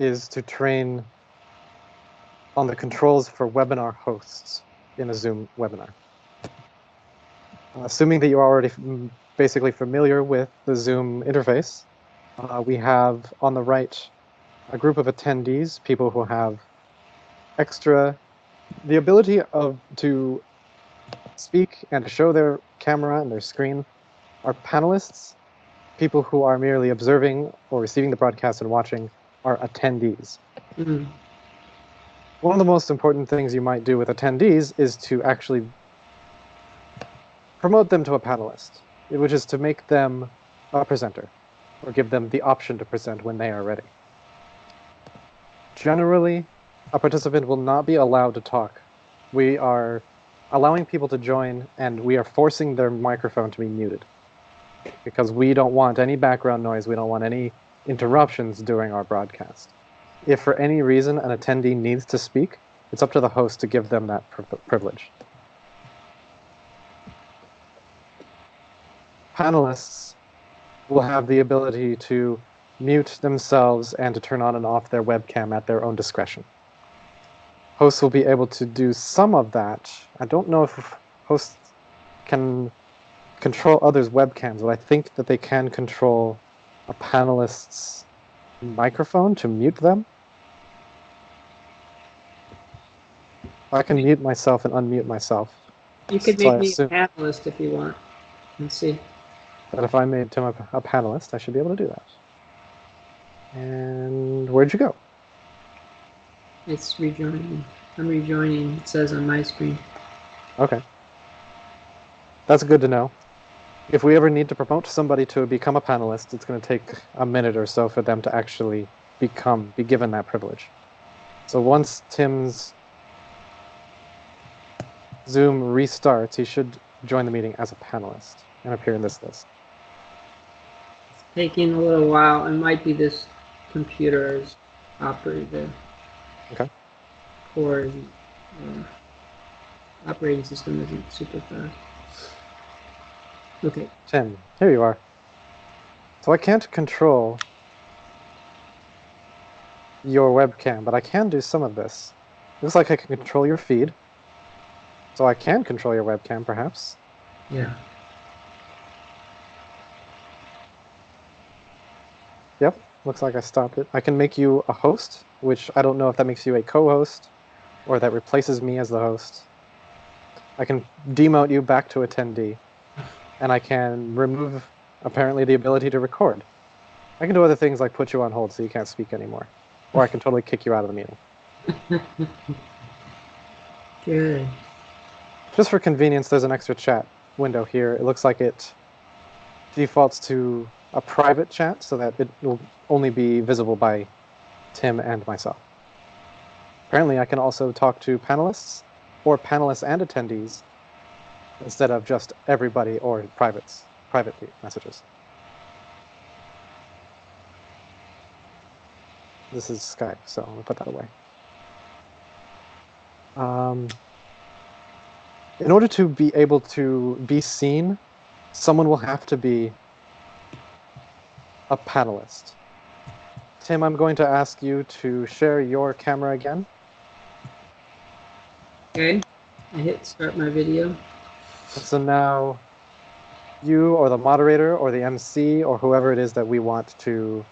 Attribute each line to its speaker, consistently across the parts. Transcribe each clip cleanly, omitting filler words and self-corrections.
Speaker 1: is to train on the controls for webinar hosts in a Zoom webinar. Assuming that you're already basically familiar with the Zoom interface, we have on the right a group of attendees, people who have the ability to speak and to show their camera and their screen. Our panelists, people who are merely observing or receiving the broadcast and watching, are attendees.
Speaker 2: Mm-hmm.
Speaker 1: One of the most important things you might do with attendees is to actually promote them to a panelist, which is to make them a presenter, or give them the option to present when they are ready. Generally, a participant will not be allowed to talk. We are allowing people to join, and we are forcing their microphone to be muted, because we don't want any background noise, we don't want any interruptions during our broadcast. If for any reason an attendee needs to speak, it's up to the host to give them that privilege. Panelists will have the ability to mute themselves and to turn on and off their webcam at their own discretion. Hosts will be able to do some of that. I don't know if hosts can control others' webcams, but I think that they can control a panelist's microphone to mute them. I can mute myself and unmute myself.
Speaker 2: You could make me a panelist if you want. Let's see.
Speaker 1: But if I made Tim a panelist, I should be able to do that. And where'd you go?
Speaker 2: It's rejoining. I'm rejoining, it says on my screen.
Speaker 1: Okay. That's good to know. If we ever need to promote somebody to become a panelist, it's going to take a minute or so for them to actually be given that privilege. So once Tim's Zoom restarts, he should join the meeting as a panelist and appear in this list.
Speaker 2: It's taking a little while. It might be this computer's operator.
Speaker 1: Okay.
Speaker 2: Or operating system isn't super fast. Okay.
Speaker 1: Tim, here you are. So I can't control your webcam, but I can do some of this. Looks like I can control your feed. So I can control your webcam, perhaps.
Speaker 2: Yeah.
Speaker 1: Yep, looks like I stopped it. I can make you a host, which I don't know if that makes you a co-host or that replaces me as the host. I can demote you back to attendee, and I can remove, apparently, the ability to record. I can do other things like put you on hold so you can't speak anymore. Or I can totally kick you out of the meeting.
Speaker 2: Good.
Speaker 1: Just for convenience, there's an extra chat window here. It looks like it defaults to a private chat so that it will only be visible by Tim and myself. Apparently, I can also talk to panelists or panelists and attendees instead of just everybody or private messages. This is Skype, so I'll put that away. In order to be able to be seen, someone will have to be a panelist. Tim, I'm going to ask you to share your camera again.
Speaker 2: Okay. I hit start my video.
Speaker 1: So now you or the moderator or the MC or whoever it is that we want to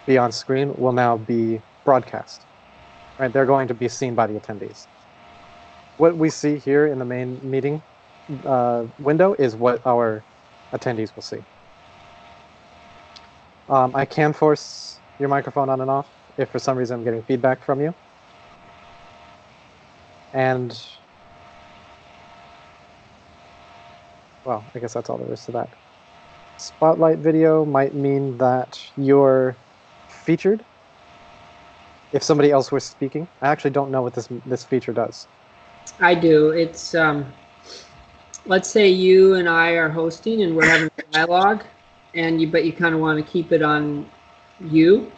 Speaker 1: be on screen will now be broadcast. Right? They're going to be seen by the attendees. What we see here in the main meeting window is what our attendees will see. I can force your microphone on and off if for some reason I'm getting feedback from you. And, well, I guess that's all there is to that. Spotlight video might mean that you're featured if somebody else were speaking. I actually don't know what this feature does.
Speaker 2: I do. It's, let's say you and I are hosting and we're having a dialogue, but you kind of want to keep it on you.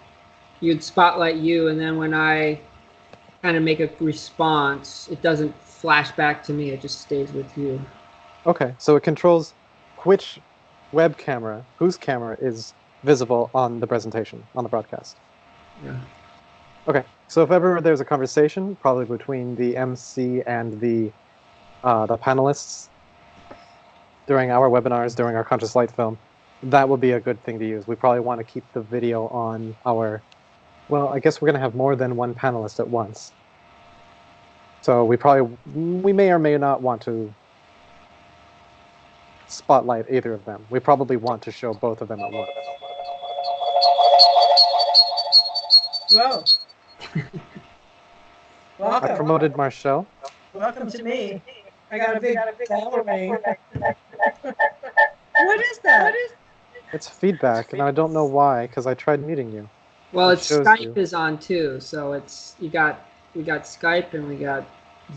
Speaker 2: You'd spotlight you, and then when I kind of make a response, it doesn't flash back to me. It just stays with you.
Speaker 1: Okay, so it controls which web camera, whose camera is visible on the presentation, on the broadcast.
Speaker 2: Yeah.
Speaker 1: Okay, so if ever there's a conversation, probably between the MC and the panelists during our webinars, during our Conscious Light film, that would be a good thing to use. We probably want to keep the video on our, well, I guess we're going to have more than one panelist at once. So we may or may not want to spotlight either of them. We probably want to show both of them at once.
Speaker 3: Whoa. Welcome.
Speaker 1: I promoted Marshall.
Speaker 3: Welcome to me. I got a big bell ring. What is that?
Speaker 1: It's feedback, and I don't know why, because I tried muting you.
Speaker 2: Well,
Speaker 1: It
Speaker 2: it's
Speaker 1: shows
Speaker 2: Skype
Speaker 1: you.
Speaker 2: is on too, so it's we got Skype and we got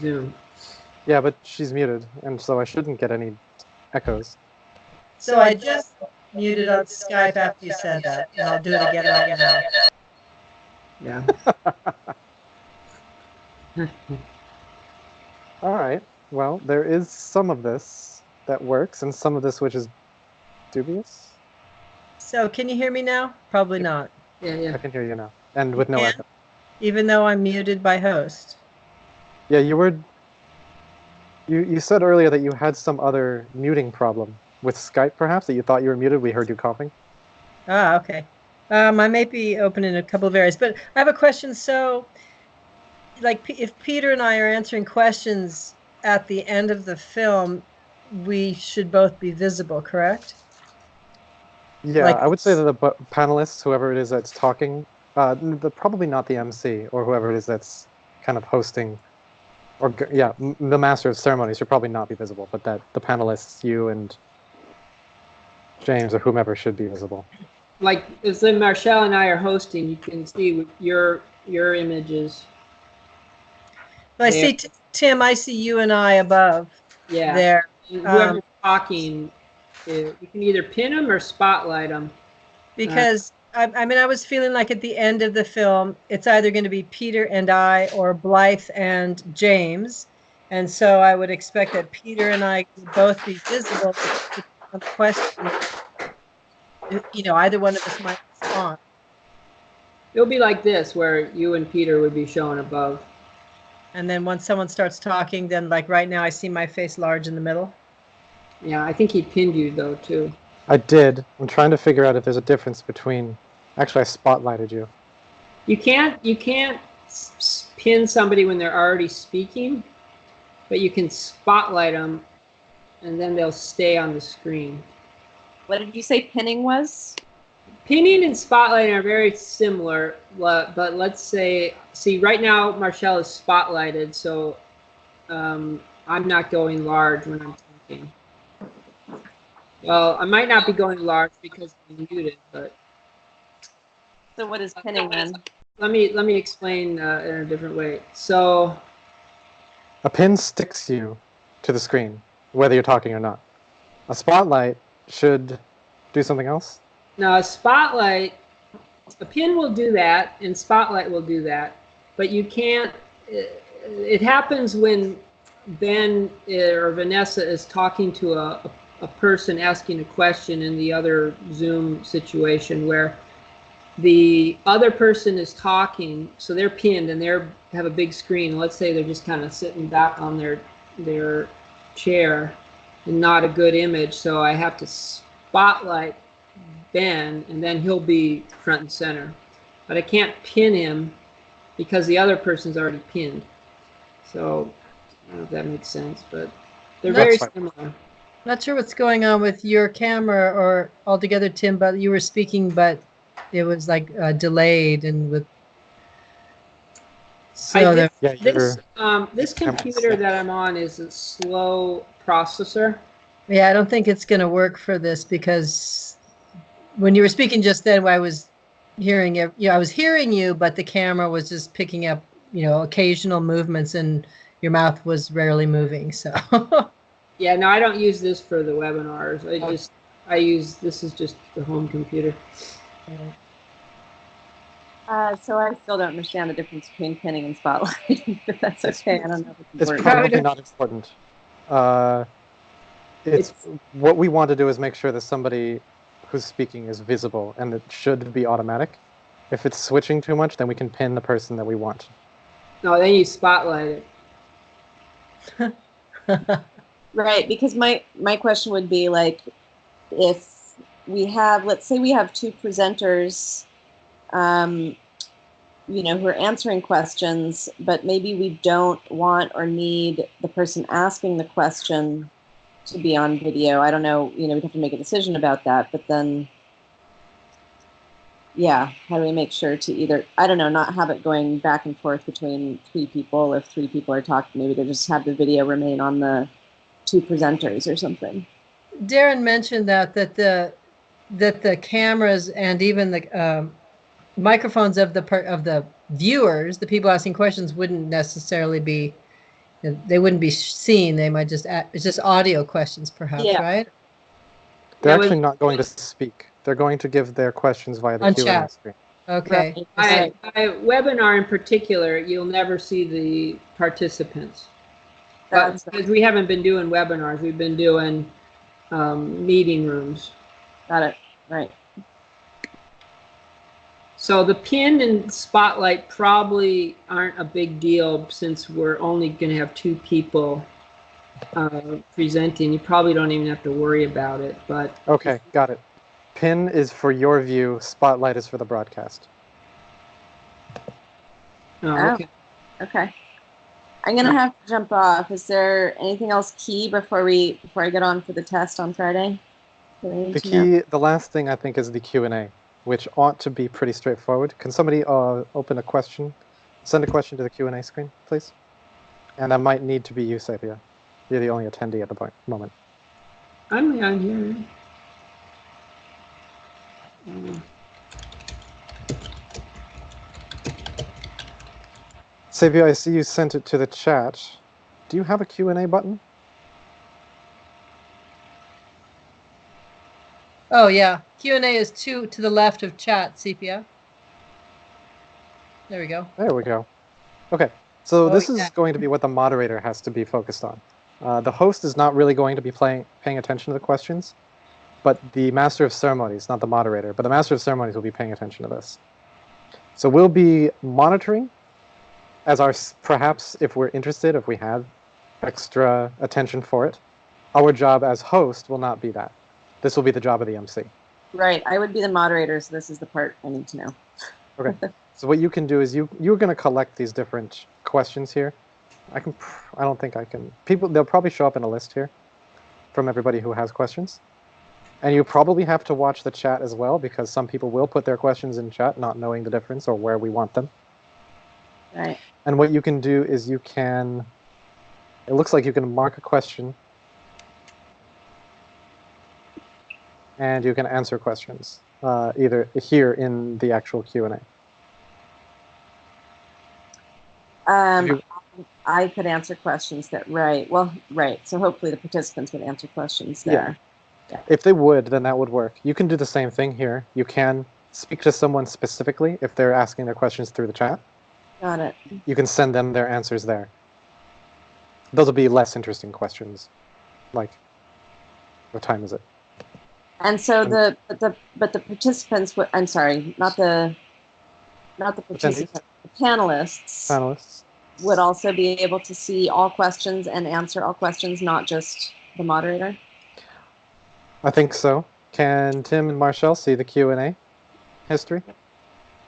Speaker 2: Zoom.
Speaker 1: Yeah, but she's muted, and so I shouldn't get any echoes.
Speaker 3: So I just muted on Skype after you said that, and I'll do it again right now.
Speaker 2: Yeah.
Speaker 1: All right. Well, there is some of this that works, and some of this which is dubious.
Speaker 3: So can you hear me now? Probably not.
Speaker 2: Yeah.
Speaker 1: I can hear you now, and with no
Speaker 3: can?
Speaker 1: echo.
Speaker 3: Even though I'm muted by host.
Speaker 1: Yeah, you were. You said earlier that you had some other muting problem with Skype, perhaps, that you thought you were muted. We heard you coughing.
Speaker 3: Ah, okay. I may be opening a couple of areas, but I have a question. So, like, if Peter and I are answering questions at the end of the film, we should both be visible, correct?
Speaker 1: Yeah,
Speaker 3: Like-
Speaker 1: I would say that the panelists, whoever it is that's talking, probably not the MC or whoever it is that's kind of hosting, or the master of ceremonies should probably not be visible, but that the panelists, you and James or whomever, should be visible.
Speaker 2: Like as then Marshall and I are hosting, you can see your images.
Speaker 3: Well, I see Tim. I see you and I above.
Speaker 2: Yeah.
Speaker 3: There.
Speaker 2: And whoever's talking, you can either pin them or spotlight them.
Speaker 3: Because I mean, I was feeling like at the end of the film, it's either going to be Peter and I or Blythe and James. And so I would expect that Peter and I would both be visible. The question, either one of us might respond.
Speaker 2: It'll be like this, where you and Peter would be shown above.
Speaker 3: And then once someone starts talking, then like right now, I see my face large in the middle.
Speaker 2: Yeah, I think he pinned you though too.
Speaker 1: I did. I'm trying to figure out if there's a difference between. Actually, I spotlighted you.
Speaker 2: You can't pin somebody when they're already speaking, but you can spotlight them, and then they'll stay on the screen.
Speaker 4: What did you say pinning was?
Speaker 2: Pinning and spotlighting are very similar, but let's say, see, right now Marshall is spotlighted, so I'm not going large when I'm talking. Well, I might not be going large because I'm muted, but.
Speaker 4: So what is pinning then?
Speaker 2: Let me explain in a different way. So.
Speaker 1: A pin sticks you to the screen, whether you're talking or not. A spotlight should do something else.
Speaker 2: Now, a pin will do that, and spotlight will do that, but you can't. It happens when Ben or Vanessa is talking to a person asking a question in the other Zoom situation where the other person is talking, so they're pinned and they have a big screen. Let's say they're just kind of sitting back on their chair and not a good image, so I have to spotlight Ben and then he'll be front and center. But I can't pin him because the other person's already pinned. So I don't know if that makes sense, but they're very similar.
Speaker 3: Not sure what's going on with your camera or altogether, Tim, but you were speaking, but it was like delayed and with. So
Speaker 2: This computer that I'm on is a slow processor.
Speaker 3: Yeah, I don't think it's going to work for this because when you were speaking just then, I was hearing it. I was hearing you, but the camera was just picking up, occasional movements, and your mouth was rarely moving. So.
Speaker 2: Yeah, no, I don't use this for the webinars. This is just the home computer.
Speaker 4: So I still don't understand the difference between pinning and spotlighting, but that's okay. I don't know if
Speaker 1: it's probably not important. It's what we want to do is make sure that somebody who's speaking is visible, and it should be automatic. If it's switching too much, then we can pin the person that we want.
Speaker 2: No, then you spotlight it.
Speaker 4: Right, because my question would be like, if we have, let's say we have two presenters, who are answering questions, but maybe we don't want or need the person asking the question to be on video. I don't know, we'd have to make a decision about that, but then, yeah, how do we make sure to either, I don't know, not have it going back and forth between three people. If three people are talking, maybe they just have the video remain on the two presenters or something.
Speaker 3: Darren mentioned that the cameras and even the microphones of the viewers, the people asking questions, wouldn't necessarily be, they wouldn't be seen. They might just it's just audio questions, perhaps,
Speaker 4: Yeah.
Speaker 3: right?
Speaker 1: They're actually not going to speak. They're going to give their questions via the
Speaker 3: On
Speaker 1: Q&A
Speaker 3: chat.
Speaker 1: screen.
Speaker 3: Okay.
Speaker 4: Right.
Speaker 2: By webinar in particular, you'll never see the participants. But because we haven't been doing webinars, we've been doing meeting rooms.
Speaker 4: Got it. Right.
Speaker 2: So the pin and spotlight probably aren't a big deal since we're only going to have two people presenting. You probably don't even have to worry about it. But
Speaker 1: Okay, got it. Pin is for your view, spotlight is for the broadcast.
Speaker 2: okay.
Speaker 4: Okay. I'm gonna have to jump off. Is there anything else key before I get on for the test on Friday?
Speaker 1: The last thing I think is the Q&A, which ought to be pretty straightforward. Can somebody open a question, send a question to the Q&A screen, please? And that might need to be you, Sapia. You're the only attendee at the moment.
Speaker 2: I'm on here.
Speaker 1: Sapia, I see you sent it to the chat. Do you have a Q&A button?
Speaker 3: Oh yeah, Q&A is to the left of chat, Sepia. There we go.
Speaker 1: There we go. Okay, so this
Speaker 3: yeah.
Speaker 1: is going to be what the moderator has to be focused on. The host is not really going to be paying attention to the questions, but the master of ceremonies, not the moderator, but the master of ceremonies will be paying attention to this. So we'll be monitoring as perhaps if we're interested, if we have extra attention for it. Our job as host will not be that. This will be the job of the MC.
Speaker 4: Right. I would be the moderator, so this is the part I need to know.
Speaker 1: Okay. So what you can do is you're going to collect these different questions here. I don't think I can. They'll probably show up in a list here from everybody who has questions. And you probably have to watch the chat as well, because some people will put their questions in chat not knowing the difference or where we want them.
Speaker 4: Right.
Speaker 1: And what you can do is it looks like you can mark a question and you can answer questions either here in the actual Q&A.
Speaker 4: I could answer questions right. So hopefully the participants would answer questions there.
Speaker 1: Yeah. If they would, then that would work. You can do the same thing here. You can speak to someone specifically if they're asking their questions through the chat.
Speaker 4: Got it.
Speaker 1: You can send them their answers there. Those will be less interesting questions, like, what time is it?
Speaker 4: And so the participants would, I'm sorry, not the participants, the panelists would also be able to see all questions and answer all questions, not just the moderator?
Speaker 1: I think so. Can Tim and Marshall see the Q&A history?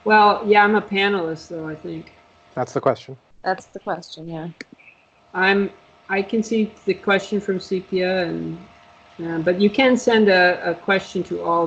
Speaker 2: Well, yeah, I'm a panelist, though, I think.
Speaker 1: That's the question.
Speaker 4: That's the question, yeah.
Speaker 2: I can see the question from Sepia, but you can send a question to all